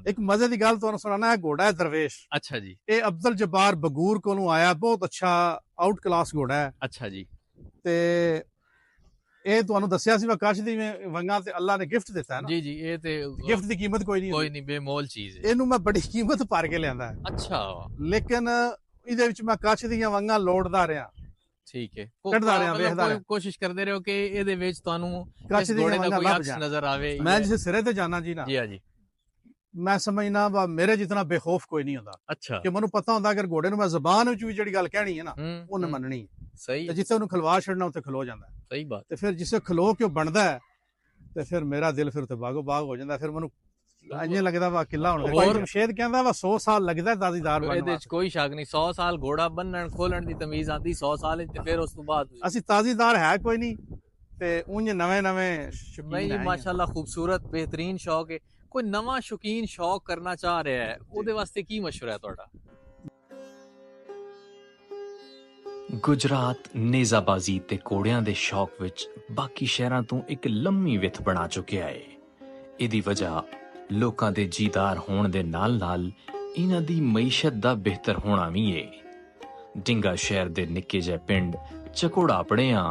एक मजे की गल तुहानू सुनाना है, घोड़ा है दरवेश। अच्छा जी। ये अब्दुल जब्बार बगूर कोलों आया, बहुत अच्छा आउट क्लास घोड़ा है। अच्छा जी। ते ਇਹ ਤੁਹਾਨੂੰ ਦੱਸਿਆ ਸੀ ਵਕਾਸ਼ ਦੀ ਵੰਗਾਂ ਤੇ ਅੱਲਾ ਨੇ ਗਿਫਟ ਦਿੱਤਾ ਹੈ ਨਾ। ਜੀ ਜੀ, ਇਹ ਤੇ ਗਿਫਟ ਦੀ ਕੀਮਤ ਕੋਈ ਨਹੀਂ ਕੋਈ ਹੁੰਦੀ, ਨਹੀਂ, ਬੇਮੋਲ ਚੀਜ਼ ਹੈ। ਇਹਨੂੰ ਮੈਂ ਬੜੀ ਕੀਮਤ ਭਰ ਕੇ ਲਿਆਂਦਾ ਹੈ। ਅੱਛਾ। ਲੇਕਿਨ ਇਹਦੇ ਵਿੱਚ ਮੈਂ ਕੱਚ ਦੀਆਂ ਵੰਗਾਂ ਲੋੜਦਾ ਰਿਹਾ, ਠੀਕ ਹੈ, ਕੱਢਦਾ ਰਿਹਾ, ਮਤਲਬ ਵੇਖਦਾ ਰਿਹਾ, ਕੋਸ਼ਿਸ਼ ਕਰਦੇ ਰਹੋ ਕਿ ਇਹਦੇ ਵਿੱਚ ਤੁਹਾਨੂੰ ਕੱਚ ਇਸ ਦੀਆਂ ਘੋੜੇ ਦਾ ਵੰਗਾਂ ਕੋਈ ਲੱਭ ਅਕਸ ਜਾਣ। ਨਜ਼ਰ ਆਵੇ। ਮੈਂ ਜਿਸ ਸਿਰੇ ਤੇ ਜਾਣਾ ਜੀ ਨਾ, ਜੀ ਹਾਂ ਜੀ, ਮੈਂ ਸਮਝਣਾ ਵਾ ਮੇਰੇ ਜਿਤਨਾ ਬੇਖੌਫ ਕੋਈ ਨਹੀਂ ਹੁੰਦਾ। ਅੱਛਾ, ਕਿ ਮੈਨੂੰ ਪਤਾ ਹੁੰਦਾ ਅਗਰ ਘੋੜੇ ਨੂੰ ਮੈਂ ਜ਼ਬਾਨ ਵਿੱਚ ਵੀ ਜਿਹੜੀ ਗੱਲ ਕਹਿਣੀ ਹੈ ਨਾ ਉਹਨੇ ਮੰਨਣੀ ਹੈ। ਸਹੀ ਤੇ ਜਿੱਥੇ ਉਹਨੂੰ ਖਲਵਾ ਛੱਡਣਾ ਉੱਥੇ ਖਲੋ ਜਾਂਦਾ। ਸਹੀ ਬਾਤ। ਤੇ ਫਿਰ ਜਿਸੇ ਖਲੋ ਕੇ ਉਹ ਬਣਦਾ ਹੈ ਤੇ ਫਿਰ ਮੇਰਾ ਦਿਲ ਫਿਰ ਉੱਥੇ ਬਾਗੋ ਬਾਗ ਹੋ ਜਾਂਦਾ। ਫਿਰ ਮੈਨੂੰ ਇੰਜ ਲੱਗਦਾ ਵਾ ਕਿੱਲਾ ਹੁਣ ਭਾਈ ਸ਼ੇਦ ਕਹਿੰਦਾ ਵਾ 100 ਸਾਲ ਲੱਗਦਾ ਦਾਦੀਦਾਰ ਬਣਨ ਇਹਦੇ ਵਿੱਚ ਕੋਈ ਸ਼ੱਕ ਨਹੀਂ। 100 ਸਾਲ ਘੋੜਾ ਬੰਨਣ ਖੋਲਣ ਦੀ ਤਮੀਜ਼ ਆਂਦੀ 100 ਸਾਲ ਤੇ ਫਿਰ ਉਸ ਤੋਂ ਬਾਅਦ ਅਸੀਂ ਤਾਜ਼ੀਦਾਰ ਹੈ ਕੋਈ ਨਹੀਂ ਤੇ ਉਂਝ ਨਵੇਂ ਨਹੀਂ ਜੀ, ਮਾਸ਼ਾਅੱਲਾ ਖੂਬਸੂਰਤ ਬਿਹਤਰੀਨ ਸ਼ੌਕ ਹੈ। ਕੋਈ ਨਵਾਂ ਸ਼ੌਕੀਨ ਸ਼ੌਕ ਕਰਨਾ ਚਾਹ ਰਿਹਾ ਹੈ, ਉਹਦੇ ਵਾਸਤੇ ਕੀ ਮਸ਼ਵਰਾ ਹੈ ਤੁਹਾਡਾ? ਗੁਜਰਾਤ ਨੇਜ਼ਾਬਾਜ਼ੀ ਤੇ ਘੋੜਿਆਂ ਦੇ ਸ਼ੌਕ ਵਿੱਚ ਬਾਕੀ ਸ਼ਹਿਰਾਂ ਤੋਂ ਇੱਕ ਲੰਮੀ ਵਿੱਥ ਬਣਾ ਚੁੱਕਿਆ ਹੈ। ਇਹਦੀ ਵਜ੍ਹਾ ਲੋਕਾਂ ਦੇ ਜੀਦਾਰ ਹੋਣ ਦੇ ਨਾਲ-ਨਾਲ ਇਹਨਾਂ ਦੀ ਮਈਸ਼ਤ ਦਾ ਬਿਹਤਰ ਹੋਣਾ ਵੀ ਹੈ। ਡਿੰਗਾ ਸ਼ਹਿਰ ਦੇ ਨਿੱਕੇ ਜਿਹੇ ਪਿੰਡ ਚਕੋੜਾ ਪੜਿਆਂ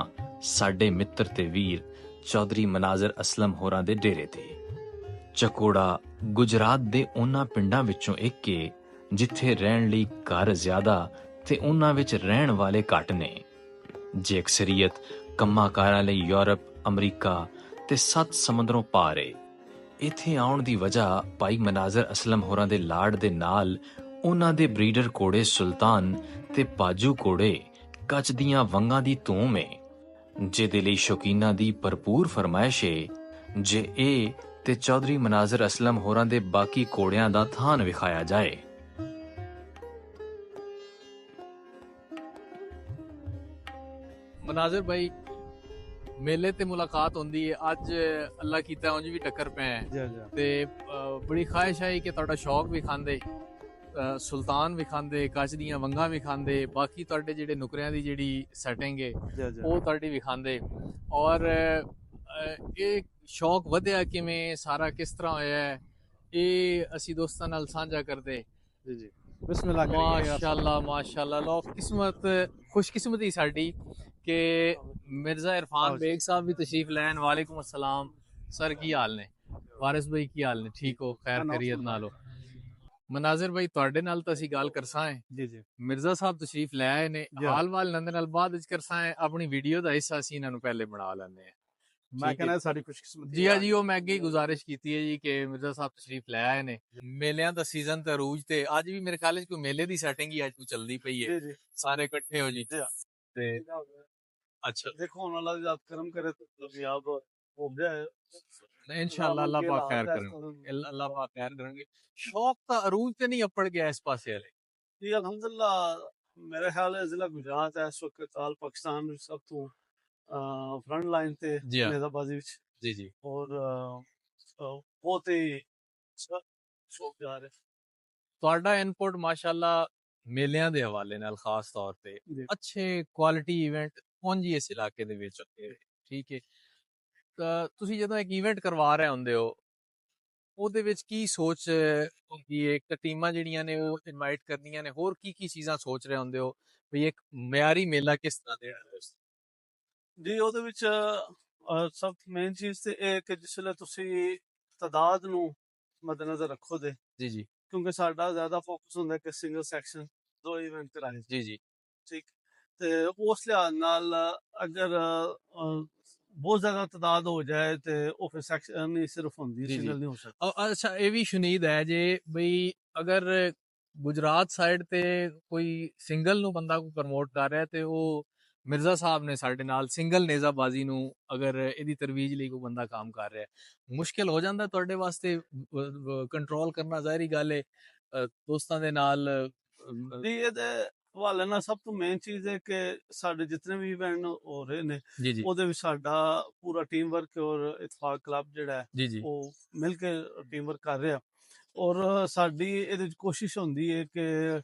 ਸਾਡੇ ਮਿੱਤਰ ਤੇ ਵੀਰ ਚੌਧਰੀ ਮਨਾਜ਼ਰ ਅਸਲਮ ਹੋਰਾਂ ਦੇ ਡੇਰੇ ਤੇ। ਚਕੋੜਾ ਗੁਜਰਾਤ ਦੇ ਉਹਨਾਂ ਪਿੰਡਾਂ ਵਿੱਚੋਂ ਇੱਕ ਹੈ ਜਿੱਥੇ ਰਹਿਣ ਲਈ ਘਰ ਜ਼ਿਆਦਾ ਤੇ ਉਹਨਾਂ ਵਿੱਚ ਰਹਿਣ ਵਾਲੇ ਘੱਟ ਨੇ। ਜੇ ਅਕਸਰੀਅਤ ਕੰਮਾਂ ਕਾਰਾਂ ਲਈ ਯੂਰਪ, ਅਮਰੀਕਾ ਤੇ 7 ਸਮੁੰਦਰੋਂ ਪਾਰ ਏ। ਇੱਥੇ ਆਉਣ ਦੀ ਵਜ੍ਹਾ ਭਾਈ ਮਨਾਜ਼ਰ ਅਸਲਮ ਹੋਰਾਂ ਦੇ ਲਾੜ ਦੇ ਨਾਲ ਉਹਨਾਂ ਦੇ ਬਰੀਡਰ ਘੋੜੇ ਸੁਲਤਾਨ ਤੇ ਬਾਜੂ ਘੋੜੇ ਕੱਚ ਦੀਆਂ ਵੰਗਾਂ ਦੀ ਧੂਮ ਏ, ਜਿਹਦੇ ਲਈ ਸ਼ੌਕੀਨਾਂ ਦੀ ਭਰਪੂਰ ਫਰਮਾਇਸ਼ ਏ। ਜੇ ਇਹ ਤੇ ਚੌਧਰੀ ਮਨਾਜ਼ਰ ਅਸਲਮ ਹੋਰਾਂ ਦੇ ਬਾਕੀ ਘੋੜਿਆਂ ਦਾ ਥਾਨ ਵਿਖਾਇਆ ਜਾਏ। ਮਨਾਜ਼ਰ ਭਾਈ, ਮੇਲੇ ਤੇ ਮੁਲਾਕਾਤ ਹੁੰਦੀ ਹੈ, ਅੱਜ ਅੱਲਾ ਕੀਤਾ ਉਂਝ ਵੀ ਟੱਕਰ ਪਏ ਤੇ ਬੜੀ ਖਾਹਿਸ਼ ਹੈ ਕਿ ਤੁਹਾਡਾ ਸ਼ੌਕ ਵੀ ਖਾਂਦੇ, ਸੁਲਤਾਨ ਵੀ ਖਾਂਦੇ, ਕੱਚ ਦੀਆਂ ਵੰਗਾਂ ਵੀ ਖਾਂਦੇ, ਬਾਕੀ ਤੁਹਾਡੇ ਜਿਹੜੇ ਨੁਕਰਿਆਂ ਦੀ ਜਿਹੜੀ ਸੈਟਿੰਗ ਹੈ ਉਹ ਤੁਹਾਡੀ ਵੀ ਖਾਂਦੇ। ਔਰ ਇਹ ਸ਼ੌਕ ਵਧਿਆ ਕਿਵੇਂ, ਸਾਰਾ ਕਿਸ ਤਰ੍ਹਾਂ ਹੋਇਆ ਹੈ, ਇਹ ਅਸੀਂ ਦੋਸਤਾਂ ਨਾਲ ਸਾਂਝਾ ਕਰਦੇ। ਜੀ ਜੀ, ਬਿਸਮਿਲ੍ਲਾਹ ਕਰੀਏ। ਮਾਸ਼ਾਅੱਲਾ ਮਾਸ਼ਾਅੱਲਾ, ਲੋ ਕਿਸਮਤ ਖੁਸ਼ਕਿਸਮਤੀ ਸਾਡੀ ਕਿ ਮਿਰਜ਼ਾ ਇਰਫਾਨ ਬੇਗ ਸਾਹਿਬ ਵੀ ਤਸ਼ਰੀਫ ਲੈਣ। ਵਾਲੇकुम अस्सलाम सर, की हाल ने? वारिस भाई की हाल ने? ठीक हो? खैर खैरियत नाल हो? ਮਨਾਜ਼ਰ ਭਾਈ, ਤੁਹਾਡੇ ਨਾਲ ਤਾਂ ਅਸੀਂ ਗੱਲ ਕਰਸਾਂ ਹੈ। ਜੀ ਜੀ, ਮਿਰਜ਼ਾ ਸਾਹਿਬ ਤਸ਼ਰੀਫ ਲੈ ਆਏ ਨੇ, ਹਾਲ ਵਾਲ ਨੰਦ ਨਾਲ ਬਾਅਦ ਵਿੱਚ ਕਰਸਾਂ ਹੈ। ਆਪਣੀ ਵੀਡੀਓ ਦਾ ਹਿੱਸਾ ਅਸੀਂ ਇਹਨਾਂ ਨੂੰ ਪਹਿਲੇ ਬਣਾ ਲੈਂਦੇ ਆ। ਮੈਂ ਕਹਿੰਦਾ ਸਾਡੀ ਖੁਸ਼ਕਿਸਮਤੀ। ਜੀ ਆ ਜੀ, ਉਹ ਮੈਂ ਅੱਗੇ ਹੀ ਗੁਜ਼ਾਰਿਸ਼ ਕੀਤੀ ਹੈ ਜੀ ਕਿ ਮਿਰਜ਼ਾ ਸਾਹਿਬ ਤਸ਼ਰੀਫ ਲੈ ਆਏ ਨੇ। ਮੇਲਿਆਂ ਦਾ ਸੀਜ਼ਨ ਤੇ ਅਰੂਜ ਤੇ ਅੱਜ ਵੀ ਮੇਰੇ ਖਿਆਲ 'ਚ ਕੋਈ ਮੇਲੇ ਦੀ ਸੈਟਿੰਗ ਹੀ ਅੱਜ ਤੋਂ ਚੱਲਦੀ ਪਈ ਹੈ। ਜੀ ਜੀ, ਸਾਰੇ ਇਕੱਠੇ ਹੋ ਜੀ ਤੇ अच्छा देखो अल्लाह ज़ात करम करे तो कामयाब हो जाए इंशाअल्लाह। अल्लाह पाक खैर करेंगे, अल्लाह पाक खैर करेंगे। शौक तो अरूज ते नहीं अपड़ गया इस पासे वाले जी? अल्हम्दुलिल्लाह मेरे ख्याल है जिला गुजरात है इस वक्त आल पाकिस्तान में सब तो फ्रंट लाइन ते नेज़ाबाजी विच। जी जी, और बहुत ही शौक जा रहे। ਤੁਹਾਡਾ ਇਨਪੁਟ ਮਾਸ਼ਾਅੱਲਾ ਮੇਲਿਆਂ ਦੇ ਹਵਾਲੇ ਨਾਲ ਖਾਸ ਤੌਰ ਤੇ ਅੱਛੇ ਕੁਆਲਿਟੀ ਇਵੈਂਟ ਪਹੁੰਚੀ ਇਸ ਇਲਾਕੇ ਦੇ ਵਿੱਚ। ਠੀਕ ਹੈ, ਤਾਂ ਤੁਸੀਂ ਜਦੋਂ ਇੱਕ ਇਵੈਂਟ ਕਰਵਾ ਰਹੇ ਹੁੰਦੇ ਹੋ ਉਹਦੇ ਵਿੱਚ ਕੀ ਸੋਚ ਹੁੰਦੀ ਹੈ? ਇੱਕ ਟੀਮਾਂ ਜਿਹੜੀਆਂ ਨੇ ਉਹ ਇਨਵਾਈਟ ਕਰਨੀਆਂ ਨੇ, ਹੋਰ ਕੀ ਕੀ ਚੀਜ਼ਾਂ ਸੋਚ ਰਹੇ ਹੁੰਦੇ ਹੋ ਵੀ ਇੱਕ ਮਿਆਰੀ ਮੇਲਾ ਕਿਸ ਤਰ੍ਹਾਂ ਦੇਣਾ? ਜੀ ਉਹਦੇ ਵਿੱਚ ਸਭ ਤੋਂ ਮੇਨ ਚੀਜ਼ ਤੇ ਇਹ ਕਿ ਜਿਸ ਵੇਲੇ ਤੁਸੀਂ ਤਾਦਾਦ ਨੂੰ ਮੱਦੇਨਜ਼ਰ ਰੱਖੋ ਦੇ। ਜੀ ਜੀ, ਕਿਉਂਕਿ ਸਾਡਾ ਜ਼ਿਆਦਾ ਫੋਕਸ ਹੁੰਦਾ ਕਿ ਸਿੰਗਲ ਸੈਕਸ਼ਨ 2 ਇਵੈਂਟ ਕਰਾਏ। ਜੀ ਜੀ, ਠੀਕ। ਤੇ ਉਸ ਲਿਹਾਜ਼ ਨਾਲ ਅਗਰ ਬਹੁਤ ਜ਼ਿਆਦਾ ਤਾਦਾਦ ਹੋ ਜਾਏ ਤੇ ਉਹ ਫਿਰ ਸੈਕਸ਼ਨ ਨਹੀਂ ਸਿਰਫ ਹੁੰਦੀ, ਸਿੰਗਲ ਨਹੀਂ ਹੋ ਸਕਦਾ। ਅੱਛਾ, ਇਹ ਵੀ ਸ਼ੁਨੀਦ ਹੈ ਜੇ ਬਈ ਅਗਰ ਗੁਜਰਾਤ ਸਾਈਡ ਤੇ ਕੋਈ ਸਿੰਗਲ ਨੂੰ ਬੰਦਾ ਕੋਈ ਪ੍ਰਮੋਟ ਕਰ ਰਿਹਾ ਤੇ ਉਹ ਮਿਰਜ਼ਾ ਸਾਹਿਬ ਨੇ ਸਾਡੇ ਨਾਲ ਸਿੰਗਲ ਨੇਜ਼ਾਬਾਜ਼ੀ ਨੂੰ ਅਗਰ ਇਹਦੀ ਤਰਵੀਜ ਲਈ ਕੋਈ ਬੰਦਾ ਕੰਮ ਕਰ ਰਿਹਾ, ਮੁਸ਼ਕਿਲ ਹੋ ਜਾਂਦਾ ਤੁਹਾਡੇ ਵਾਸਤੇ ਕੰਟਰੋਲ ਕਰਨਾ? ਜ਼ਾਹਿਰੀ ਗੱਲ ਹੈ ਦੋਸਤਾਂ ਦੇ ਨਾਲ। ਜੀ ਇਹਦੇ ਹਵਾਲੇ ਨਾਲ ਸਭ ਤੋਂ ਮੇਨ ਚੀਜ਼ ਹੈ ਕਿ ਸਾਡੇ ਜਿਤਨੇ ਵੀ ਇਵੈਂਟ ਹੋ ਰਹੇ ਨੇ ਉਹਦੇ ਵਿੱਚ ਸਾਡਾ ਪੂਰਾ ਟੀਮ ਵਰਕ ਔਰ ਇਤਫਾਕ ਕਲੱਬ ਜਿਹੜਾ ਹੈ ਉਹ ਮਿਲ ਕੇ ਟੀਮ ਵਰਕ ਕਰ ਰਿਹਾ। ਔਰ ਸਾਡੀ ਇਹਦੇ ਵਿੱਚ ਕੋਸ਼ਿਸ਼ ਹੁੰਦੀ ਹੈ ਕਿ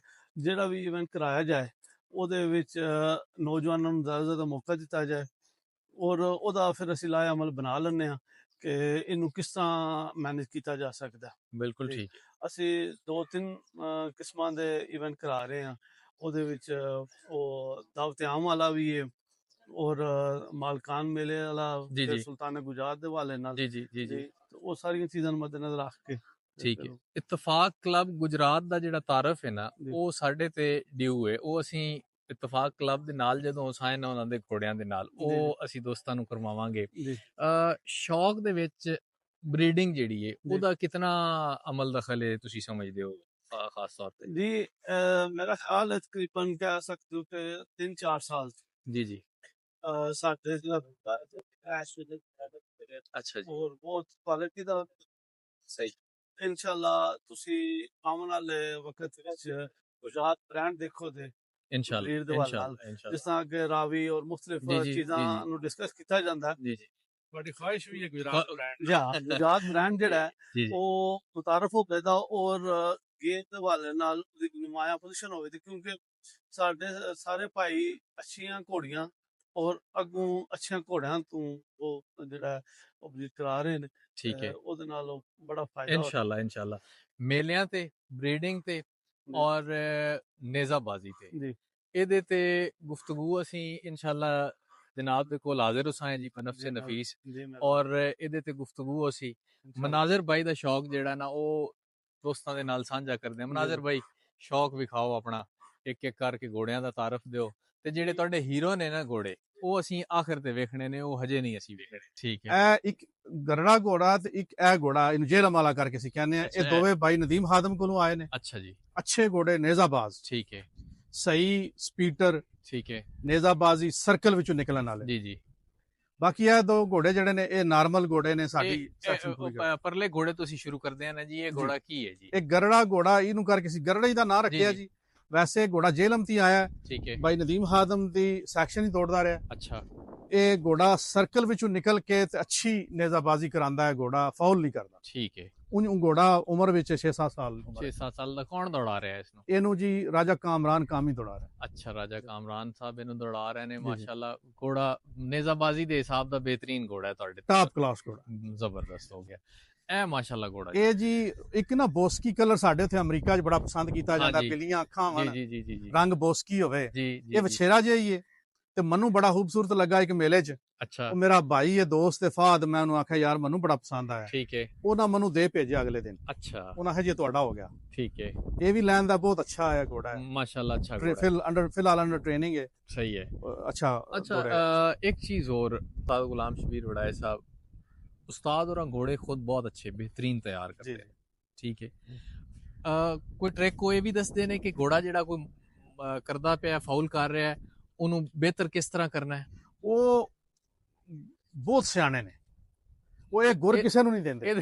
ਜਿਹੜਾ ਵੀ ਇਵੈਂਟ ਕਰਾਇਆ ਜਾਏ ਉਹਦੇ ਵਿੱਚ ਨੌਜਵਾਨਾਂ ਨੂੰ ਜ਼ਿਆਦਾ ਜ਼ਿਆਦਾ ਮੌਕਾ ਦਿੱਤਾ ਜਾਏ ਔਰ ਉਹਦਾ ਫਿਰ ਅਸੀਂ ਲਾਇਆ ਅਮਲ ਬਣਾ ਲੈਂਦੇ ਹਾਂ ਕਿ ਇਹਨੂੰ ਕਿਸ ਤਰ੍ਹਾਂ ਮੈਨੇਜ ਕੀਤਾ ਜਾ ਸਕਦਾ। ਬਿਲਕੁਲ ਠੀਕ। ਅਸੀਂ 2-3 ਕਿਸਮਾਂ ਦੇ ਇਵੈਂਟ ਕਰਾ ਰਹੇ ਹਾਂ। ਉਹਦੇ ਵਿੱਚ ਉਹ ਦਾਵਤ ਆਮ ਵਾਲਾ ਵੀ ਹੈ ਔਰ ਮਾਲਕਾਨ ਮੇਲੇ ਵਾਲਾ ਤੇ ਸੁਲਤਾਨ ਗੁਜਾਤ ਦੇ ਹਵਾਲੇ ਨਾਲ ਜੀ ਉਹ ਸਾਰੀਆਂ ਚੀਜ਼ਾਂ ਨੂੰ ਮੱਦੇਨਜ਼ਰ ਰੱਖ ਕੇ। ਠੀਕ ਹੈ। ਇਤਫਾਕ ਕਲੱਬ ਗੁਜਰਾਤ ਦਾ ਜਿਹੜਾ ਤਾਰਫ ਹੈ ਨਾ ਉਹ ਸਾਡੇ ਤੇ ਡਿਊ ਹੈ। ਉਹ ਅਸੀਂ ਇਤਫਾਕ ਕਲੱਬ ਦੇ ਨਾਲ ਜਦੋਂ ਸਾਇਨ ਉਹਨਾਂ ਦੇ ਘੋੜਿਆਂ ਦੇ ਨਾਲ ਉਹ ਅਸੀਂ ਦੋਸਤਾਂ ਨੂੰ ਕਰਵਾਵਾਂਗੇ। ਸ਼ੌਕ ਦੇ ਵਿੱਚ ਬਰੀਡਿੰਗ ਜਿਹੜੀ ਹੈ ਉਹਦਾ ਕਿਤਨਾ ਅਮਲ ਦਖਲ ਹੈ ਤੁਸੀਂ ਸਮਝਦੇ ਹੋ ਖਾਸ ਤੌਰ ਤੇ? ਜੀ ਮੇਰਾ ख्याल है तकरीबन कह सकते हो कि 3-4 साल जी ਸਾਡੇ ਅੱਛਾ ਜੀ ਔਰ ਬਹੁਤ ਕੁਆਲਿਟੀ ਦਾ ਸਹੀ ਇਨਸ਼ਾਅੱਲਾ ਤੁਸੀਂ ਆਉਣ ਵਾਲੇ ਵਕਤ ਵਿੱਚ ਗੁਜਰਾਤ ਬ੍ਰਾਂਡ ਦੇਖੋ ਤੇ ਇਨਸ਼ਾਅੱਲਾ ਜਿਸ ਤਰ੍ਹਾਂ ਕਿ ਰਾਵੀ ਔਰ ਮੁxtਲਿਫ ਚੀਜ਼ਾਂ ਨੂੰ ਡਿਸਕਸ ਕੀਤਾ ਜਾਂਦਾ ਜੀ ਤੁਹਾਡੀ ਖੁਆਇਸ਼ ਵੀ ਹੈ ਗੁਜਰਾਤ ਬ੍ਰਾਂਡ ਗੁਜਰਾਤ ਬ੍ਰਾਂਡ ਜਿਹੜਾ ਉਹ ਮੁਤਾਰਫ ਹੋ ਪੈਦਾ ਔਰ ਗੇਟ ਵਾਲੇ ਨਾਲ ਨੁਮਾਇਆ ਪੋਜੀਸ਼ਨ ਹੋਵੇ ਤੇ ਕਿਉਂਕਿ ਸਾਡੇ ਸਾਰੇ ਭਾਈ ਅੱਛੀਆਂ ਘੋੜੀਆਂ ਔਰ ਅੱਗੋਂ ਅੱਛੀਆਂ ਘੋੜਿਆਂ ਤੋਂ ਉਹ ਜਿਹੜਾ ਉਪਜੀਤ ਕਰਾ ਰਹੇ ਨੇ। ਠੀਕ ਹੈ, ਉਹਦੇ ਨਾਲ ਬੜਾ ਫਾਇਦਾ ਇਨਸ਼ਾਅੱਲਾ ਮੇਲਿਆਂ ਤੇ ਬਰੀਡਿੰਗ ਤੇ ਔਰ ਨੇਜ਼ਾਬਾਜ਼ੀ ਤੇ ਜੀ ਇਹਦੇ ਤੇ ਗੁਫ਼ਤਗੂ ਅਸੀਂ ਇਨਸ਼ਾਅੱਲਾ जनाब दे कोल हाजिर हुसैन जी नफ्से नफीस और ਇਹਦੇ ਤੇ ਗੁਫ਼ਤਗੂ ਅਸੀਂ ਮਨਾਜ਼ਰ ਭਾਈ ਦਾ ਸ਼ੌਕ ਜਿਹੜਾ ਨਾ ਉਹ ਦੋਸਤਾਂ ਦੇ ਨਾਲ ਸਾਂਝਾ ਕਰਦੇ ਆ। ਮਨਾਜ਼ਰ ਭਾਈ ਸ਼ੌਕ ਵਿਖਾਓ ਆਪਣਾ, ਇੱਕ ਇੱਕ ਕਰਕੇ ਘੋੜਿਆਂ ਦਾ ਤਾਰਫ ਦਿਓ ਤੇ ਜਿਹੜੇ ਤੁਹਾਡੇ ਹੀਰੋ ਨੇ ਨਾ ਘੋੜੇ ਉਹ ਅਸੀਂ ਆਖਰ ਤੇ ਵੇਖਣੇ ਨੇ, ਉਹ ਹਜੇ ਨਹੀਂ ਅਸੀਂ ਵੇਖਣੇ। ਠੀਕ ਹੈ, ਇਹ ਇੱਕ ਗਰੜਾ ਘੋੜਾ ਤੇ ਇੱਕ ਇਹ ਘੋੜਾ ਇਹਨੂੰ ਜੇਲਮ ਵਾਲਾ ਕਰਕੇ ਅਸੀਂ ਕਹਿੰਦੇ ਆ। ਇਹ ਦੋਵੇਂ ਭਾਈ ਨਦੀਮ ਖਾਦਮ ਕੋਲੋਂ ਆਏ ਨੇ। ਅੱਛਾ ਜੀ, ਅੱਛੇ ਘੋੜੇ ਨੇਜ਼ਾਬਾਜ਼। ਠੀਕ ਹੈ, ਸਹੀ ਸਪੀਟਰ। ਠੀਕ ਹੈ, ਨੇਜ਼ਾਬਾਜ਼ੀ ਸਰਕਲ ਵਿੱਚੋਂ ਨਿਕਲਣ ਵਾਲੇ। ਜੀ ਜੀ। ਬਾਕੀ ਇਹ ਦੋ ਘੋੜੇ ਜਿਹੜੇ ਨੇ ਇਹ ਨਾਰਮਲ ਘੋੜੇ ਨੇ। ਸਾਡੀ ਪਰਲੇ ਘੋੜੇ ਤੁਸੀਂ ਸ਼ੁਰੂ ਕਰਦੇ ਆ ਨਾ ਜੀ, ਇਹ ਘੋੜਾ ਕੀ ਹੈ ਜੀ? ਇਹ ਗਰੜਾ ਘੋੜਾ ਇਹਨੂੰ ਕਰਕੇ ਸੀ ਗਰੜਾ ਹੀ ਦਾ ਨਾਂ ਰੱਖਿਆ ਜੀ। ਵੈਸੇ ਘੋੜਾ ਜੇਲਮ ਤੀ ਆਇਆ। ਠੀਕ ਹੈ, ਭਾਈ ਨਦੀਮ ਖਾਦਮ ਦੀ ਸੈਕਸ਼ਨ ਹੀ ਤੋੜਦਾ ਰਿਹਾ। ਅੱਛਾ, ਇਹ ਘੋੜਾ ਸਰਕਲ ਵਿੱਚੋਂ ਨਿਕਲ ਕੇ ਤੇ ਅੱਛੀ ਨੇਜ਼ਾਬਾਜ਼ੀ ਕਰਾਂਦਾ ਹੈ। ਘੋੜਾ ਫਾਉਲ ਨਹੀਂ ਕਰਦਾ। ਠੀਕ ਹੈ, ਉਹ ਘੋੜਾ ਉਮਰ ਵਿੱਚ 6-7 ਸਾਲ। 6-7 ਸਾਲ ਦਾ ਕੌਣ ਦੌੜਾ ਰਿਹਾ ਇਸ ਨੂੰ? ਇਹਨੂੰ ਜੀ ਰਾਜਾ ਕਾਮਰਾਨ ਕਾਮੀ ਦੌੜਾ ਰਿਹਾ। ਅੱਛਾ, ਰਾਜਾ ਕਾਮਰਾਨ ਸਾਹਿਬ ਇਹਨੂੰ ਦੌੜਾ ਰਹੇ ਨੇ। ਮਾਸ਼ਾਅੱਲਾ ਘੋੜਾ ਨੇਜ਼ਾਬਾਜ਼ੀ ਦੇ ਹਿਸਾਬ ਦਾ ਬਿਹਤਰੀਨ ਘੋੜਾ ਹੈ ਤੁਹਾਡੇ, ਟਾਪ ਕਲਾਸ ਘੋੜਾ, ਜ਼ਬਰਦਸਤ ਹੋ ਗਿਆ ਇਹ ਮਾਸ਼ਾਅੱਲਾ ਘੋੜਾ। ਇਹ ਜੀ ਇੱਕ ਨਾ ਬੋਸਕੀ ਕਲਰ ਸਾਡੇ ਉੱਥੇ ਅਮਰੀਕਾ 'ਚ ਬੜਾ ਪਸੰਦ ਕੀਤਾ ਜਾਂਦਾ। ਬਿੱਲੀਆਂ ਅੱਖਾਂ ਹੋਣ, ਜੀ ਰੰਗ ਬੋਸਕੀ ਹੋਵੇ। ਇਹ ਵਛੇਰਾ ਜਿਹਾ ਹੀ ਹੈ ਤੇ ਮੈਨੂੰ ਬੜਾ ਖੂਬਸੂਰਤ ਲੱਗਾ ਇੱਕ ਮੇਲੇ 'ਚ। ਅੱਛਾ, ਉਹ ਮੇਰਾ ਭਾਈ ਹੈ, ਦੋਸਤ ਹੈ ਫਾਦ। ਮੈਂ ਉਹਨੂੰ ਆਖਿਆ ਯਾਰ ਮੈਨੂੰ ਬੜਾ ਪਸੰਦ ਆਇਆ। ਠੀਕ ਹੈ, ਉਹਨਾਂ ਮੈਨੂੰ ਦੇ ਭੇਜਿਆ ਅਗਲੇ ਦਿਨ। ਅੱਛਾ, ਉਹਨਾਂ ਹਜੇ ਤੁਹਾਡਾ ਹੋ ਗਿਆ। ਠੀਕ ਹੈ, ਇਹ ਵੀ ਲੈਣ ਦਾ ਬਹੁਤ ਅੱਛਾ ਆਇਆ ਘੋੜਾ ਹੈ ਮਾਸ਼ਾਅੱਲਾ। ਅੱਛਾ, ਫਿਲਹਾਲ ਅੰਡਰ ट्रेनिंग है। सही है, अच्छा। एक चीज और, उस्ताद गुलाम शबीर वड़ाए साहब उस्ताद और घोड़े खुद बहुत अच्छे बेहतरीन तैयार करते हैं। ठीक है, कोई ट्रैक को ये भी दस देने कि घोड़ा जेड़ा कोई करदा पे फाउल कर रहा है ਉਹਨੂੰ ਬਿਹਤਰ ਕਿਸ ਤਰ੍ਹਾਂ ਕਰਨਾ ਹੈ? ਉਹ ਬਹੁਤ ਸਿਆਣੇ ਨੇ। ਉਹ ਇਹ ਗੁਰ ਕਿਸੇ ਨੂੰ ਨਹੀਂ ਦਿੰਦੇ।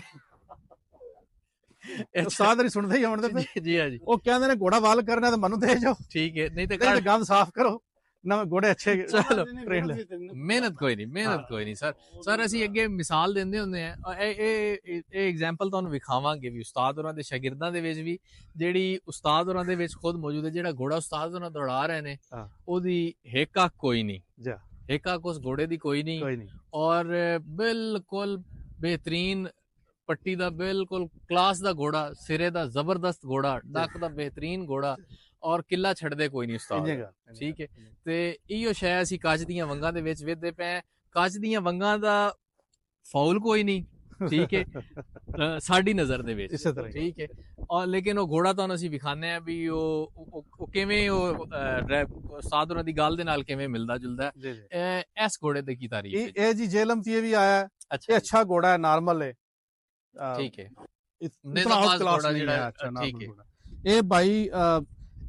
ਉਸਤਾਦ ਨਹੀਂ ਸੁਣਦੇ ਹੀ ਆਉਣ ਦੇ। ਜੀ ਹਾਂ ਜੀ। ਉਹ ਕਹਿੰਦੇ ਨੇ ਘੋੜਾ ਵਾਲ ਕਰਨਾ ਤਾਂ ਮੈਨੂੰ ਦੇ ਜਾਓ। ਠੀਕ ਹੈ, ਨਹੀਂ ਤੇ ਗੰਦ ਸਾਫ਼ ਕਰੋ ਨਾ। ਘੋੜੇ ਅੱਛੇ ਚਲੋ ਮਿਹਨਤ ਕੋਈ ਨਹੀਂ ਸਰ ਅਸੀਂ ਅੱਗੇ ਮਿਸਾਲ ਦਿੰਦੇ ਹੁੰਦੇ ਆ। ਇਹ ਐਗਜ਼ਾਮਪਲ ਤੁਹਾਨੂੰ ਵਿਖਾਵਾਂਗੇ ਵੀ ਉਸਤਾਦ ਹੋਰਾਂ ਦੇ ਸ਼ਾਗਿਰਦਾਂ ਦੇ ਵਿੱਚ ਵੀ, ਜਿਹੜੀ ਉਸਤਾਦ ਹੋਰਾਂ ਦੇ ਵਿੱਚ ਖੁਦ ਮੌਜੂਦ ਹੈ। ਜਿਹੜਾ ਘੋੜਾ ਉਸਤਾਦ ਹੋਰਾਂ ਦੌੜਾ ਰਹੇ ਨੇ ਉਹਦੀ ਹਿੱਕ ਅੱਖ ਕੋਈ ਨਹੀਂ, ਹਿੱਕ ਅੱਖ ਉਸ ਘੋੜੇ ਦੀ ਕੋਈ ਨਹੀਂ। ਔਰ ਬਿਲਕੁਲ ਬਿਹਤਰੀਨ ਪੱਟੀ ਦਾ, ਬਿਲਕੁਲ ਕਲਾਸ ਦਾ ਘੋੜਾ, ਸਿਰੇ ਦਾ ਜ਼ਬਰਦਸਤ ਘੋੜਾ, ਡੱਕ ਦਾ ਬਿਹਤਰੀਨ ਘੋੜਾ ਔਰ ਕਿੱਲਾ ਛੱਡਦੇ ਕੋਈ ਨਹੀਂ ਉਸਤਾਦ। ਠੀਕ ਹੈ, ਤੇ ਇਹੋ ਸ਼ੈ ਅਸੀਂ ਕੱਚ ਦੀਆਂ ਵੰਗਾਂ ਦੇ ਵਿੱਚ ਵੇਖਦੇ ਪਏ। ਕੱਚ ਦੀਆਂ ਵੰਗਾਂ ਦਾ ਫਾਉਲ ਕੋਈ ਨਹੀਂ। ਠੀਕ ਹੈ, ਸਾਡੀ ਨਜ਼ਰ ਦੇ ਵਿੱਚ। ਠੀਕ ਹੈ, ਔਰ ਲੇਕਿਨ ਉਹ ਘੋੜਾ ਤੁਹਾਨੂੰ ਅਸੀਂ ਵਿਖਾਉਂਦੇ ਆ ਵੀ ਉਹ ਕਿਵੇਂ ਉਹ ਉਸਤਾਦ ਹੋਰਾਂ ਦੀ ਗੱਲ ਦੇ ਨਾਲ ਕਿਵੇਂ ਮਿਲਦਾ ਜੁਲਦਾ ਹੈ। ਇਸ ਘੋੜੇ ਦੀ ਕੀ ਤਾਰੀਫ? ਇਹ ਜੀ ਜੇਲਮ ਤੇ ਵੀ ਆਇਆ। ਇਹ ਅੱਛਾ ਘੋੜਾ ਹੈ, ਨਾਰਮਲ ਹੈ। ਠੀਕ ਹੈ, ਨੇਜ਼ਾਬਾਜ਼ ਘੋੜਾ ਜਿਹੜਾ। ਠੀਕ ਹੈ, ਇਹ ਭਾਈ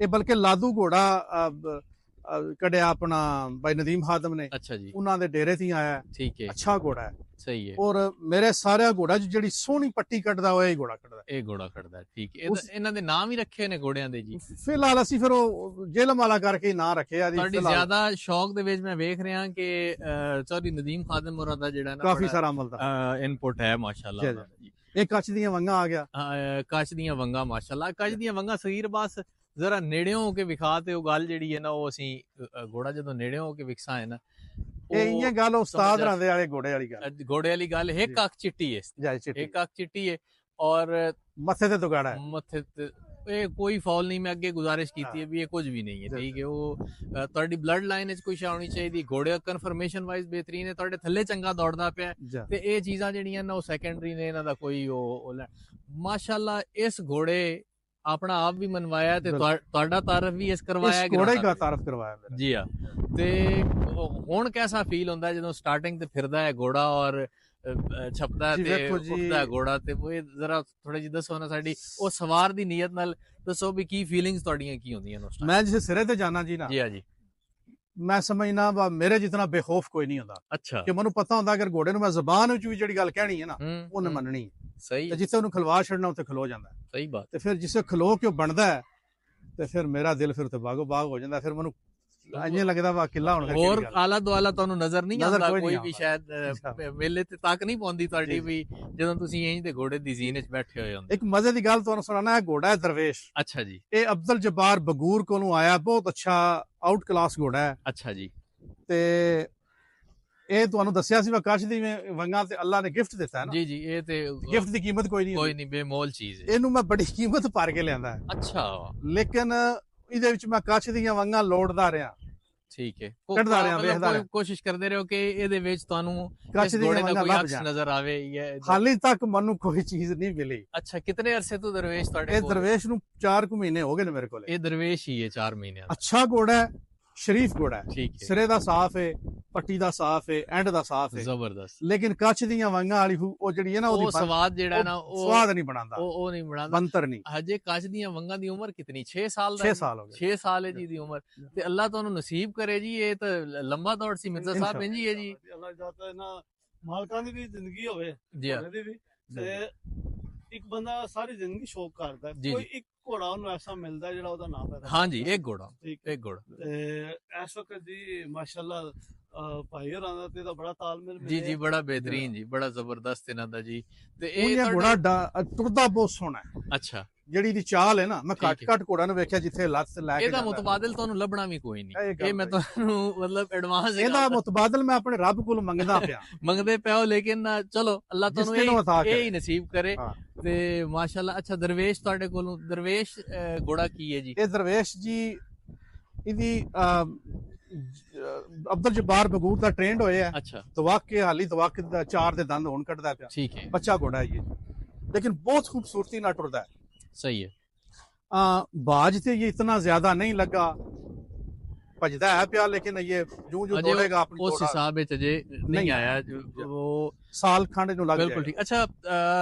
ਇਹ ਬਲਕਿ ਲਾਦੂ ਘੋੜਾ ਕੱਢਿਆ ਆਪਣਾ ਭਾਈ ਨਦੀਮ ਖਾਦਮ ਨੇ। ਅੱਛਾ ਜੀ, ਉਹਨਾਂ ਦੇ ਡੇਰੇ ਤੇ ਆਇਆ। ਠੀਕ ਹੈ, ਅੱਛਾ ਘੋੜਾ ਹੈ। ਸਹੀ ਹੈ। ਔਰ ਮੇਰੇ ਸਾਰਿਆਂ ਘੋੜਾ ਜਿਹੜੀ ਸੋਹਣੀ ਪੱਟੀ ਕੱਢਦਾ ਉਹ ਇਹ ਘੋੜਾ ਕੱਢਦਾ। ਇਹ ਘੋੜਾ ਕੱਢਦਾ। ਠੀਕ ਹੈ, ਇਹਨਾਂ ਦੇ ਨਾਮ ਹੀ ਰੱਖੇ ਨੇ ਘੋੜਿਆਂ ਦੇ ਜੀ? ਫਿਲਹਾਲ ਅਸੀਂ ਫਿਰ ਉਹ ਜੇਲਮ ਵਾਲਾ ਕਰਕੇ ਨਾਂ ਰੱਖਿਆ ਜੀ। ਤੁਹਾਡੀ ਜ਼ਿਆਦਾ ਸ਼ੌਕ ਦੇ ਵਿੱਚ ਮੈਂ ਵੇਖ ਰਿਹਾ ਕਿ ਚੌਧਰੀ ਨਦੀਮ ਖਾਦਮ ਹੋਰਾਂ ਦਾ ਜਿਹੜਾ ਨਾ ਕਾਫੀ ਸਾਰਾ ਅਮਲ ਦਾ ਇਨਪੁਟ ਹੈ ਮਾਸ਼ਾਅੱਲਾ। ਇਹ ਕੱਚ ਦੀਆਂ ਵੰਗਾਂ ਆ ਗਿਆ। ਕੱਚ ਦੀਆਂ ਵੰਗਾਂ ਮਾਸ਼ਾਅੱਲਾ। ਕੱਚ ਦੀਆਂ ਵੰਗਾਂ ਸਗੀਰ ਬਾਸ ਜ਼ਰਾ ਨੇੜਿਓਂ ਹੋ ਕੇ ਵਿਖਾ ਤੇ ਉਹ ਗੱਲ ਜਿਹੜੀ ਹੈ ਨਾ ਉਹ ਅਸੀਂ ਘੋੜਾ ਜਦੋਂ ਨੇੜਿਓਂ ਹੋ ਕੇ ਵਿਖਸਾ ਹੈ ਨਾ ਇਹ ਗੱਲ ਉਸਤਾਦ ਰਾਂਦੇ ਵਾਲੇ ਘੋੜੇ ਵਾਲੀ ਗੱਲ। ਘੋੜੇ ਵਾਲੀ ਗੱਲ ਇੱਕ ਅੱਖ ਚਿੱਟੀ ਹੈ, ਇੱਕ ਅੱਖ ਚਿੱਟੀ ਹੈ ਔਰ ਮੱਥੇ ਤੇ ਦੁਗਾੜਾ ਹੈ, ਮੱਥੇ ਤੇ ਇਹ ਕੋਈ ਫੌਲ ਨਹੀਂ। ਮੈਂ ਅੱਗੇ ਗੁਜ਼ਾਰਿਸ਼ ਕੀਤੀ ਹੈ ਵੀ ਇਹ ਕੁਝ ਵੀ ਨਹੀਂ ਹੈ, ਠੀਕ ਹੈ। ਉਹ ਤੁਹਾਡੀ ਬਲੱਡ ਲਾਈਨ ਵਿੱਚ ਕੁਛ ਆਉਣੀ ਚਾਹੀਦੀ, ਘੋੜੇ ਕਨਫਰਮੇਸ਼ਨ ਵਾਈਜ਼ ਬਿਹਤਰੀਨ ਹੈ, ਤੁਹਾਡੇ ਥੱਲੇ ਚੰਗਾ ਦੌੜਦਾ ਪਿਆ, ਤੇ ਇਹ ਚੀਜ਼ਾਂ ਜਿਹੜੀਆਂ ਨੇ ਉਹ ਸੈਕੰਡਰੀ ਨੇ, ਇਹਨਾਂ ਦਾ ਕੋਈ ਉਹ ਮਾਸ਼ਾਅੱਲਾ। ਇਸ ਘੋੜੇ ਆਪਣਾ ਆਪ ਵੀ ਮਨਵਾਇਆ ਤੇ ਤੁਹਾਡਾ ਤਾਰਫ ਵੀ ਇਸ ਕਰਵਾਇਆ ਗਿਆ, ਘੋੜੇ ਦਾ ਤਾਰਫ ਕਰਵਾਇਆ ਮੇਰਾ। ਜੀ ਹਾਂ। ਤੇ ਹੁਣ ਕੈਸਾ ਫੀਲ ਹੁੰਦਾ ਜਦੋਂ ਸਟਾਰਟਿੰਗ ਤੇ ਫਿਰਦਾ ਹੈ ਘੋੜਾ ਔਰ ਛਪਦਾ ਤੇ ਉੱਠਦਾ ਘੋੜਾ, ਤੇ ਉਹ ਜ਼ਰਾ ਥੋੜੀ ਜਿਹੀ ਦੱਸੋ ਨਾ, ਸਾਡੀ ਉਹ ਸਵਾਰ ਦੀ ਨੀਅਤ ਨਾਲ ਦੱਸੋ ਵੀ ਕੀ ਫੀਲਿੰਗਸ ਤੁਹਾਡੀਆਂ ਕੀ ਹੁੰਦੀਆਂ ਨੇ ਉਸ ਟਾਈਮ? ਮੈਂ ਜਿਸ ਸਿਰੇ ਤੇ ਜਾਣਾ ਜੀ ਨਾ, ਜੀ ਹਾਂ ਜੀ, ਮੈਂ ਸਮਝਣਾ ਵਾ ਮੇਰੇ ਜਿਤਨਾ ਬੇਖੌਫ ਕੋਈ ਨਹੀਂ ਹੁੰਦਾ। ਅੱਛਾ, ਕਿ ਮੈਨੂੰ ਪਤਾ ਹੁੰਦਾ ਅਗਰ ਘੋੜੇ ਨੂੰ ਮੈਂ ਜ਼ਬਾਨ ਵਿੱਚ ਵੀ ਜਿਹੜੀ ਗੱਲ ਕਹਿਣੀ ਹੈ ਨਾ ਉਹਨੇ ਮੰਨਣੀ। ਸਹੀ, ਤੇ ਜਿੱਥੇ ਉਹਨੂੰ ਖਲਵਾ ਛੱਡਣਾ ਉੱਥੇ ਖਲੋ ਜਾਂਦਾ। ਸਹੀ ਬਾਤ। ਤੇ ਫਿਰ ਜਿਸੇ ਖਲੋ ਕੇ ਉਹ ਬਣਦਾ ਹੈ ਤੇ ਫਿਰ ਮੇਰਾ ਦਿਲ ਫਿਰ ਉੱਥੇ ਬਾਗੋ ਬਾਗ ਹੋ ਜਾਂਦਾ। ਫਿਰ ਮੈਨੂੰ ਇੰਜ ਲੱਗਦਾ ਵਾ ਕਿੱਲਾ ਹੁਣ ਹੋਰ ਆਲਾ ਦੁਆਲਾ ਤੁਹਾਨੂੰ ਨਜ਼ਰ ਨਹੀਂ ਆਉਂਦਾ ਕੋਈ ਵੀ? ਸ਼ਾਇਦ ਮੇਲੇ ਤੇ ਤੱਕ ਨਹੀਂ ਪਹੁੰਚਦੀ ਤੁਹਾਡੀ ਵੀ ਜਦੋਂ ਤੁਸੀਂ ਇੰਜ ਦੇ ਘੋੜੇ ਦੀ ਜ਼ੀਨ ਵਿੱਚ ਬੈਠੇ ਹੋਏ ਹੁੰਦੇ? ਇੱਕ ਮਜ਼ੇ ਦੀ ਗੱਲ ਤੁਹਾਨੂੰ ਸੁਣਾਣਾ ਹੈ, ਘੋੜਾ ਹੈ ਦਰਵੇਸ਼। ਅੱਛਾ ਜੀ। ਇਹ ਅਬਦੁਲ ਜਬਾਰ ਬਗੂਰ ਕੋਲੋਂ ਆਇਆ, ਬਹੁਤ ਅੱਛਾ ਆਊਟ ਕਲਾਸ ਘੋੜਾ ਹੈ। ਅੱਛਾ ਜੀ। ਤੇ ਇਹ ਤੁਹਾਨੂੰ ਦੱਸਿਆ ਸੀ ਕੱਛ ਦੀ ਵੰਗਾਂ ਤੇ ਅੱਲਾ ਨੇ ਗਿਫਟ ਦਿੱਤਾ ਹੈ ਨਾ। ਜੀ ਜੀ, ਇਹ ਤੇ ਗਿਫਟ ਦੀ ਕੀਮਤ ਕੋਈ ਨਹੀਂ ਬੇਮੋਲ ਚੀਜ਼ ਹੈ। ਇਹਨੂੰ ਮੈਂ ਬੜੀ ਕੀਮਤ ਭਰ ਕੇ ਲਿਆਂਦਾ। ਅੱਛਾ। ਲੇਕਿਨ ਇਹਦੇ ਵਿੱਚ ਮੈਂ ਕੱਛ ਦੀਆਂ ਵੰਗਾਂ ਲੋੜਦਾ ਰਿਹਾ, ਠੀਕ ਹੈ, ਕੱਢਦਾ ਰਿਹਾ, ਵੇਖਦਾ ਰਿਹਾ, ਕੋਸ਼ਿਸ਼ ਕਰਦੇ ਰਹੋ ਕਿ ਇਹਦੇ ਵਿੱਚ ਤੁਹਾਨੂੰ ਕੱਛ ਦੀਆਂ ਵੰਗਾਂ ਲੱਭ ਜਾਣ, ਨਜ਼ਰ ਆਵੇ। ਹਾਲੇ ਤੱਕ ਮੈਨੂੰ ਕੋਈ ਚੀਜ਼ ਨਹੀਂ ਮਿਲੀ। ਅੱਛਾ, ਕਿਤਨੇ ਅਰਸੇ ਤੋਂ ਦਰਵੇਸ਼ ਤੁਹਾਡੇ ਕੋਲ? ਇਹ ਦਰਵੇਸ਼ ਨੂੰ 4 ਮਹੀਨੇ ਹੋ ਗਏ ਨੇ ਮੇਰੇ ਕੋਲ। ਇਹ ਦਰਵੇਸ਼ ਹੀ ਹੈ 4 ਮਹੀਨੇ। ਅੱਛਾ ਘੋੜਾ ਹੈ, ਸ਼ਰੀਫ ਘੋੜਾ ਹੈ, ਠੀਕ ਹੈ, ਸਿਰੇ ਦਾ ਸਾਫ ਹੈ, ਪੱਟੀ ਦਾ ਸਾਫ ਹੈ, ਐਂਡ ਦਾ ਸਾਫ ਹੈ, ਜ਼ਬਰਦਸਤ। ਲੇਕਿਨ ਕੱਛ ਦੀਆਂ ਵੰਗਾਂ ਵਾਲੀ ਉਹ ਜਿਹੜੀ ਹੈ ਨਾ, ਉਹਦੀ ਸਵਾਦ ਜਿਹੜਾ ਨਾ ਉਹ ਸਵਾਦ ਨਹੀਂ ਬਣਾਉਂਦਾ, ਉਹ ਨਹੀਂ ਬਣਾਉਂਦਾ, ਬੰਤਰ ਨਹੀਂ। ਹਜੇ ਕੱਛ ਦੀਆਂ ਵੰਗਾਂ ਦੀ ਉਮਰ ਕਿਤਨੀ? 6 ਸਾਲ ਦਾ? 6 ਸਾਲ ਹੋ ਗਏ। 6 ਸਾਲ ਹੈ ਜੀ ਦੀ ਉਮਰ। ਤੇ ਅੱਲਾਹ ਤੁਹਾਨੂੰ ਨਸੀਬ ਕਰੇ ਜੀ, ਇਹ ਤਾਂ ਲੰਬਾ ਦੌੜ ਸੀ ਮਿਰਜ਼ਾ ਸਾਹਿਬ। ਇੰਜ ਹੀ ਹੈ ਜੀ, ਅੱਲਾਹ ਜਾਤਾ ਹੈ ਨਾ, ਮਾਲਕਾਂ ਦੀ ਵੀ ਜ਼ਿੰਦਗੀ ਹੋਵੇ ਜੀ ਵੀ। ਤੇ ਇੱਕ ਬੰਦਾ ਸਾਰੀ ਜ਼ਿੰਦਗੀ ਸ਼ੌਕ ਕਰਦਾ, ਕੋਈ ਇੱਕ ਘੋੜਾ ਉਹਨੂੰ ਐਸਾ ਮਿਲਦਾ ਜਿਹੜਾ ਉਹਦਾ ਨਾਮ ਹੈ। ਹਾਂਜੀ, ਇੱਕ ਘੋੜਾ, ਇੱਕ ਘੋੜਾ। ਤੇ ਇਸ ਵਕਤ ਜੀ ਮਾਸ਼ਾਅੱਲਾ ਭਾਈ ਹੋਰਾਂ ਦਾ ਤੇ ਬੜਾ ਤਾਲਮੇਲ ਜੀ ਜੀ, ਬੜਾ ਬਿਹਤਰੀਨ ਜੀ, ਬੜਾ ਜ਼ਬਰਦਸਤ ਇਹਨਾਂ ਦਾ ਜੀ। ਤੇ ਇਹ ਘੋੜਾ ਟੁਰਦਾ ਬਹੁਤ ਸੋਹਣਾ ਹੈ। ਅੱਛਾ, ਜਿਹੜੀ ਦੀ ਚਾਲ ਹੈ ਨਾ, ਮੈਂ ਘੱਟ ਘੋੜਾ ਨੂੰ ਵੇਖਿਆ ਜਿੱਥੇ ਲੱਤ ਲੈ ਕੇ। ਇਹਦਾ ਮੁਤਬਾਦਲ ਤੁਹਾਨੂੰ ਲੱਭਣਾ ਵੀ ਕੋਈ ਨਹੀਂ, ਇਹ ਮੈਂ ਤੁਹਾਨੂੰ ਮਤਲਬ ਐਡਵਾਂਸ ਇਹਦਾ ਮੁਤਬਾਦਲ ਮੈਂ ਆਪਣੇ ਰੱਬ ਕੋਲ ਮੰਗਦਾ ਪਿਆ। ਮੰਗਦੇ ਪਿਆ, ਲੇਕਿਨ ਚਲੋ ਅੱਲਾਹ ਤੁਹਾਨੂੰ ਇਹ ਹੀ ਨਸੀਬ ਕਰੇ। ਤੇ ਮਾਸ਼ਾਅੱਲਾ। ਅੱਛਾ, ਦਰਵੇਸ਼ ਤੁਹਾਡੇ ਕੋਲੋਂ, ਦਰਵੇਸ਼ ਘੋੜਾ ਕੀ ਹੈ ਜੀ? ਇਹ ਦਰਵੇਸ਼ ਜੀ ਇਹਦੀ ਅਬਦੁਲ ਜਬਾਰ ਬਗੂਰ ਦਾ ਟ੍ਰੇਨਡ ਹੋਇਆ ਹੈ। ਅੱਛਾ, ਤਵਾਕੇ ਹਾਲੀ ਤਵਾਕੇ ਦਾ 4 ਦੇ ਦੰਦ ਹੁਣ ਕੱਢਦਾ ਪਿਆ, ਠੀਕ ਹੈ, ਬੱਚਾ ਘੋੜਾ ਹੈ ਇਹ, लेकिन बहुत खूबसूरती ना टुरदा है। सही है। बाज से ये इतना ज्यादा नहीं लगा, भजदा है प्या, लेकिन ये जो दौड़ेगा अपनी उस हिसाब में अजे नहीं आया वो साल खंड ਨੂੰ ਲੱਗ ਗਿਆ। ਬਿਲਕੁਲ ਠੀਕ। ਅੱਛਾ,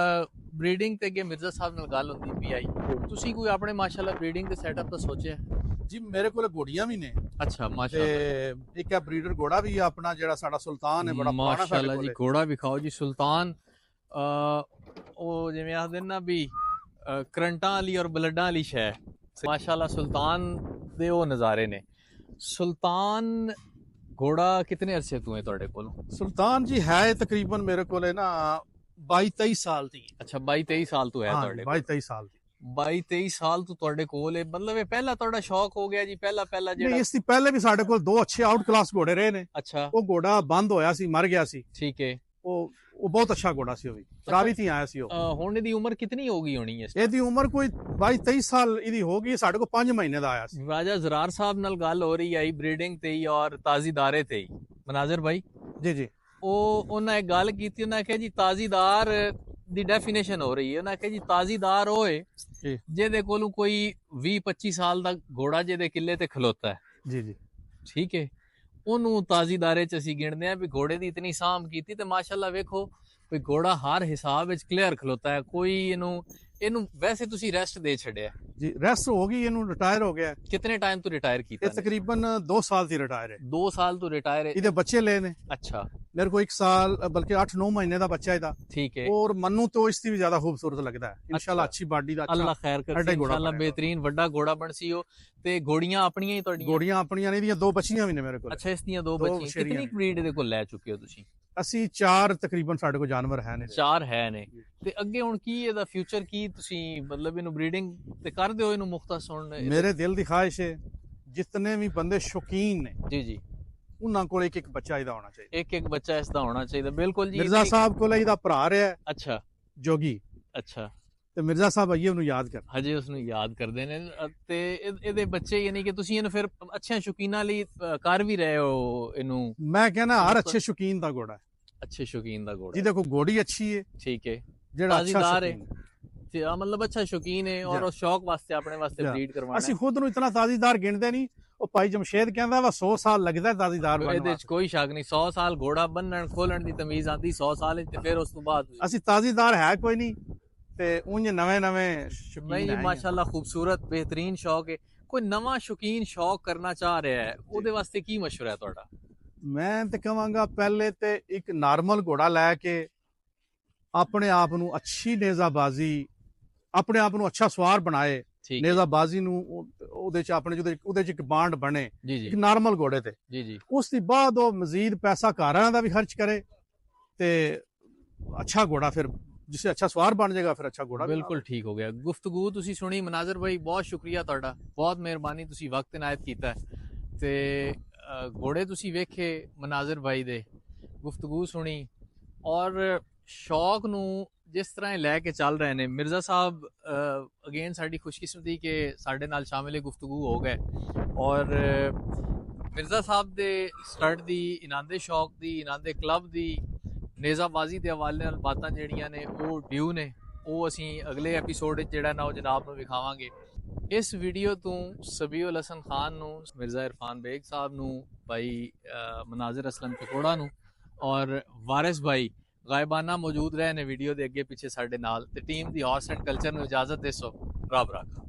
ਬਰੀਡਿੰਗ ਤੇ ਅੱਗੇ ਮਿਰਜ਼ਾ ਸਾਹਿਬ ਨਾਲ ਗੱਲ ਹੁੰਦੀ ਪਈ ਆਈ, ਤੁਸੀਂ ਕੋਈ ਆਪਣੇ ਮਾਸ਼ਾਅੱਲਾ ਬਰੀਡਿੰਗ ਦੇ ਸੈਟਅਪ ਦਾ ਸੋਚਿਆ? ਜੀ ਮੇਰੇ ਕੋਲ ਘੋੜੀਆਂ ਵੀ ਨੇ। ਅੱਛਾ, ਮਾਸ਼ਾਅੱਲਾ। ਤੇ ਇੱਕ ਹੈ ਬਰੀਡਰ ਘੋੜਾ ਵੀ ਆਪਣਾ ਜਿਹੜਾ ਸਾਡਾ ਸੁਲਤਾਨ ਹੈ, ਬੜਾ ਪੁਰਾਣਾ ਮਾਸ਼ਾਅੱਲਾ ਜੀ। ਘੋੜਾ ਵਿਖਾਓ ਜੀ ਸੁਲਤਾਨ। ਉਹ ਜਿਵੇਂ ਆਖਦੇ ਨਾ ਵੀ ਕਰੰਟਾਂ ਵਾਲੀ ਔਰ ਬਲੱਡਾਂ ਵਾਲੀ ਸ਼ੈ, ਮਾਸ਼ਾਅੱਲਾ ਸੁਲਤਾਨ ਦੇ ਉਹ ਨਜ਼ਾਰੇ ਨੇ। ਸੁਲਤਾਨ ਘੋੜਾ ਕਿਤਨੇ ਅਰਸੇ ਤੋਂ ਹੈ ਤੁਹਾਡੇ ਕੋਲ? ਸੁਲਤਾਨ ਜੀ ਹੈ ਤਕਰੀਬਨ ਮੇਰੇ ਕੋਲ ਨਾ 22-23 ਸਾਲ ਦੀ। ਅੱਛਾ, 22-23 ਸਾਲ ਤੋਂ ਹੈ ਤੁਹਾਡੇ ਕੋਲ? 22-23 ਸਾਲ ਦੀ। 22-23 ਸਾਲ ਤੋਂ ਤੁਹਾਡੇ ਕੋਲ ਹੈ, ਮਤਲਬ ਇਹ ਪਹਿਲਾ ਤੁਹਾਡਾ ਸ਼ੌਕ ਹੋ ਗਿਆ ਜੀ? ਪਹਿਲਾ ਜਿਹੜਾ ਇਸ ਤੋਂ ਪਹਿਲੇ ਵੀ ਸਾਡੇ ਕੋਲ 2 ਅੱਛੇ ਆਊਟ ਕਲਾਸ ਘੋੜੇ ਰਹੇ ਨੇ। ਅੱਛਾ, ਉਹ ਘੋੜਾ ਬੰਦ ਹੋਇਆ ਸੀ, ਮਰ ਗਿਆ ਸੀ। ਠੀਕ ਹੈ। ਉਹ ਬਹੁਤ ਅੱਛਾ ਘੋੜਾ ਸੀ, ਉਹ ਵੀ ਰਾਵੀ ਤੋਂ ਆਇਆ ਸੀ। ਉਹ ਹੁਣ ਇਹਦੀ ਉਮਰ ਕਿਤਨੀ ਹੋ ਗਈ ਹੋਣੀ ਹੈ? ਇਹਦੀ ਉਮਰ ਕੋਈ 22-23 ਸਾਲ ਇਹਦੀ ਹੋ ਗਈ। ਸਾਡੇ ਕੋਲ 5 ਮਹੀਨੇ ਦਾ ਆਇਆ ਸੀ। ਰਾਜਾ ਜ਼ਰਾਰ ਸਾਹਿਬ ਨਾਲ ਗੱਲ ਹੋ ਰਹੀ ਆਈ ਬਰੀਡਿੰਗ ਤੇ ਹੀ ਔਰ ਤਾਜ਼ੀਦਾਰੇ ਤੇ ਹੀ, ਮਨਾਜ਼ਰ ਭਾਈ ਜੀ ਜੀ, ਉਹਨਾਂ ਇੱਕ ਗੱਲ ਕੀਤੀ, ਉਹਨਾਂ ਕਿਹਾ ਜੀ ਤਾਜ਼ੀਦਾਰ ਦੀ ਡੈਫੀਨੇਸ਼ਨ ਹੋ ਰਹੀ ਹੈ। ਉਹਨਾਂ ਕਿਹਾ ਜੀ ਤਾਜ਼ੀਦਾਰ ਹੋਏ ਜਿਹਦੇ ਕੋਲੋਂ ਕੋਈ 20-25 ਸਾਲ ਦਾ ਘੋੜਾ ਜਿਹਦੇ ਕਿੱਲੇ ਤੇ ਖਲੋਤਾ ਹੈ। ਜੀ ਜੀ, ਠੀਕ ਹੈ, ਉਹਨੂੰ ਤਾਜ਼ੀਦਾਰੇ ਚ ਅਸੀਂ ਗਿਣਦੇ ਆ ਵੀ ਘੋੜੇ ਦੀ ਇਤਨੀ ਸਾਂਭ ਕੀਤੀ। ਤੇ ਮਾਸ਼ਾਅੱਲਾ ਵੇਖੋ ਵੀ ਘੋੜਾ ਹਰ ਹਿਸਾਬ ਵਿੱਚ ਕਲੀਅਰ ਖਲੋਤਾ ਹੈ। ਕੋਈ ਇਹਨੂੰ ਵੈਸੇ ਤੁਸੀਂ ਰੈਸਟ ਦੇ ਛੱਡਿਆ? ਜੀ ਰੈਸਟ ਹੋ ਗਈ, ਇਹਨੂੰ ਰਿਟਾਇਰ ਹੋ ਗਿਆ। ਕਿਤਨੇ ਟਾਈਮ ਤੋਂ ਰਿਟਾਇਰ ਕੀਤਾ? ਇਹ ਤਕਰੀਬਨ 2 ਸਾਲ ਦੀ ਰਿਟਾਇਰ ਹੈ। 2 ਸਾਲ ਤੋਂ ਰਿਟਾਇਰ ਹੈ। ਇਹਦੇ ਬੱਚੇ ਲਏ ਨੇ। ਅੱਛਾ, ਮੇਰੇ को 1 साल बल्कि 8-9 महीने का बच्चा है। ठीक है। और मन्नू तो इसकी भी ज्यादा खूबसूरत लगता है। इंशाल्लाह अच्छी बॉडी दा, अल्लाह खैर करे, इंशाल्लाह बेहतरीन वड्डा घोड़ा बनसी हो। ते घोड़ियां अपनियां ही तोड़ियां? घोड़ियां अपनियां नहीं, 2 बच्चियां भी ने मेरे को। अच्छा, इसदियां 2 बच्चियां। कितनी ब्रीड दे कोल ले चुके हो तुसी? ਅਸੀਂ 4 ਤਕਰੀਬਨ ਸਾਡੇ ਕੋਲ ਜਾਨਵਰ ਹੈ ਨੇ। 4 ਹੈ ਨੇ। ਤੇ ਅੱਗੇ ਹੁਣ ਕੀ ਇਹਦਾ ਫਿਊਚਰ ਕੀ ਤੁਸੀਂ ਮਤਲਬ ਇਹਨੂੰ ਬਰੀਡਿੰਗ ਤੇ ਕਰ ਦਿਓ ਇਹਨੂੰ ਮੁਖਤਸ? ਹੁਣ ਮੇਰੇ ਦਿਲ ਦੀ ਖਾਹਿਸ਼ ਹੈ ਜਿਤਨੇ ਵੀ ਬੰਦੇ ਸ਼ੌਕੀਨ ਨੇ, ਜੀ ਜੀ, ਉਹਨਾਂ ਕੋਲ ਇੱਕ ਬੱਚਾ ਇਹਦਾ ਹੋਣਾ ਚਾਹੀਦਾ। ਇੱਕ ਬੱਚਾ ਇਸ ਦਾ ਹੋਣਾ ਚਾਹੀਦਾ। ਬਿਲਕੁਲ ਜੀ। ਮਿਰਜ਼ਾ ਸਾਹਿਬ ਕੋਲ ਇਹਦਾ ਭਰਾ ਰਿਹਾ। ਅੱਛਾ, ਜੋਗੀ। ਅੱਛਾ ਤੇ ਮਿਰਜ਼ਾ ਸਾਹਿਬ ਆਈਏ ਉਹਨੂੰ ਯਾਦ ਕਰ, ਹਜੇ ਉਸ ਨੂੰ ਯਾਦ ਕਰਦੇ ਨੇ। ਤੇ ਇਹਦੇ ਬੱਚੇ ਯਾਨੀ ਕਿ ਤੁਸੀਂ ਇਹਨੂੰ ਫਿਰ ਅੱਛੇ ਸ਼ੌਕੀਨਾਂ ਲਈ ਕਰ ਵੀ ਰਹੇ ਹੋ ਇਹਨੂੰ। ਮੈਂ ਕਹਿੰਦਾ ਹਰ ਅੱਛੇ ਸ਼ੌਕੀਨ ਦਾ ਘੋੜਾ ਹੈ, ਅੱਛੇ ਸ਼ੌਕੀਨ ਦਾ ਘੋੜਾ ਜਿਹਦੇ ਕੋਲ ਘੋੜੀ ਅੱਛੀ ਹੈ, ਠੀਕ ਹੈ, ਜਿਹੜਾ ਅੱਛਾ ਤਾਜ਼ੀਦਾਰ ਹੈ, ਸ਼ੌਕੀਨ ਤੇ ਮਤਲਬ ਅੱਛਾ ਸ਼ੌਕੀਨ ਹੈ ਔਰ ਉਹ ਸ਼ੌਕ ਵਾਸਤੇ ਆਪਣੇ ਵਾਸਤੇ ਬਰੀਡ ਕਰਵਾਉਣਾ। ਅਸੀਂ ਖੁਦ ਨੂੰ ਇਤਨਾ ਤਾਜ਼ੀਦਾਰ ਗਿਣਦੇ ਨਹੀਂ, ਉਹ ਭਾਈ ਜਮਸ਼ੇਦ ਕਹਿੰਦਾ ਵਾ 100 ਸਾਲ ਲੱਗਦਾ ਤਾਜ਼ੀਦਾਰ ਬਣਨ ਇਹਦੇ ਚ ਕੋਈ ਸ਼ੱਕ ਨਹੀਂ, 100 ਸਾਲ ਘੋੜਾ ਬੰਨਣ ਖੋਲਣ ਦੀ ਤਮੀਜ਼ ਆਂਦੀ 100 ਸਾਲ ਤੇ ਫਿਰ ਉਸ ਤੋਂ ਬਾਅਦ ਅਸੀਂ ਤਾਜ਼ੀਦਾਰ ਹੈ ਕੋਈ ਨਹੀਂ, ਤੇ ਉਂਝ ਨਵੇਂ ਨਹੀਂ ਜੀ ਮਾਸ਼ਾਅੱਲਾ ਖੂਬਸੂਰਤ ਬਿਹਤਰੀਨ ਸ਼ੌਕ ਹੈ। ਕੋਈ ਨਵਾਂ ਸ਼ੌਕੀਨ ਸ਼ੌਕ ਕਰਨਾ ਚਾਹ ਰਿਹਾ ਹੈ ਉਹਦੇ ਵਾਸਤੇ ਕੀ ਮਸ਼ਵਰਾ ਹੈ ਤੁਹਾਡਾ? ਮੈਂ ਤੇ ਕਹਾਂਗਾ ਪਹਿਲੇ ਤੇ ਇੱਕ ਨਾਰਮਲ ਘੋੜਾ ਲੈ ਕੇ ਆਪਣੇ ਆਪ ਨੂੰ ਅੱਛੀ ਨੇਜ਼ਾਬਾਜ਼ੀ, ਆਪਣੇ ਆਪ ਨੂੰ ਅੱਛਾ ਸਵਾਰ ਬਣਾਏ, ਨੇਜ਼ਾਬਾਜ਼ੀ ਨੂੰ ਉਹਦੇ ਚ ਆਪਣੇ ਉਹਦੇ ਚ ਇੱਕ ਬਾਂਡ ਬਣੇ ਇੱਕ ਨਾਰਮਲ ਘੋੜੇ ਤੇ। ਜੀ ਉਸ ਤੋਂ ਬਾਅਦ ਉਹ ਮਜ਼ੀਦ ਪੈਸਾ ਘਰਾਂ ਦਾ ਵੀ ਖਰਚ ਕਰੇ ਤੇ ਅੱਛਾ ਘੋੜਾ, ਫਿਰ ਜਿਸੇ ਅੱਛਾ ਸਵਾਰ ਬਣ ਜਾਏਗਾ ਫਿਰ ਅੱਛਾ ਘੋੜਾ। ਬਿਲਕੁਲ ਠੀਕ ਹੋ ਗਿਆ। ਗੁਫ਼ਤਗੂ ਤੁਸੀਂ ਸੁਣੀ ਮਨਾਜ਼ਰ ਭਾਈ, ਬਹੁਤ ਸ਼ੁਕਰੀਆ ਤੁਹਾਡਾ, ਬਹੁਤ ਮਿਹਰਬਾਨੀ, ਤੁਸੀਂ ਵਕਤ ਇਨਾਇਤ ਕੀਤਾ ਤੇ ਘੋੜੇ ਤੁਸੀਂ ਵੇਖੇ ਮਨਾਜ਼ਰ ਭਾਈ ਦੇ, ਗੁਫ਼ਤਗੂ ਸੁਣੀ ਔਰ ਸ਼ੌਕ ਨੂੰ ਜਿਸ ਤਰ੍ਹਾਂ ਲੈ ਕੇ ਚੱਲ ਰਹੇ ਨੇ। ਮਿਰਜ਼ਾ ਸਾਹਿਬ ਅਗੇਨ ਸਾਡੀ ਖੁਸ਼ਕਿਸਮਤੀ ਕਿ ਸਾਡੇ ਨਾਲ ਸ਼ਾਮਿਲ ਗੁਫ਼ਤਗੂ ਹੋ ਗਏ ਔਰ ਮਿਰਜ਼ਾ ਸਾਹਿਬ ਦੇ ਸਟੱਡ ਦੀ, ਇਨਾਂਦੇ ਸ਼ੌਕ ਦੀ, ਇਨਾਂਦੇ ਕਲੱਬ ਦੀ, ਨੇਜ਼ਾਬਾਜ਼ੀ ਦੇ ਹਵਾਲੇ ਨਾਲ ਬਾਤਾਂ ਜਿਹੜੀਆਂ ਨੇ ਉਹ ਡਿਊ ਨੇ, ਉਹ ਅਸੀਂ ਅਗਲੇ ਐਪੀਸੋਡ ਵਿੱਚ ਜਿਹੜਾ ਨਾ ਉਹ ਜਨਾਬ ਨੂੰ ਵਿਖਾਵਾਂਗੇ। ਇਸ ਵੀਡੀਓ ਤੋਂ ਸਬੀਉਲ ਹਸਨ ਖਾਨ ਨੂੰ, ਮਿਰਜ਼ਾ ਇਰਫਾਨ ਬੇਗ ਸਾਹਿਬ ਨੂੰ, ਭਾਈ ਮਨਾਜ਼ਰ ਅਸਲਮ ਟਕੋੜਾ ਨੂੰ ਔਰ ਵਾਰਿਸ ਭਾਈ ਗਾਇਬਾਨਾ ਮੌਜੂਦ ਰਹੇ ਨੇ ਵੀਡੀਓ ਦੇ ਅੱਗੇ ਪਿੱਛੇ ਸਾਡੇ ਨਾਲ, ਤੇ team the horse and culture ਨੂੰ ਇਜਾਜ਼ਤ ਦੇਸੋ। ਰੱਬ ਰਾਖਾ।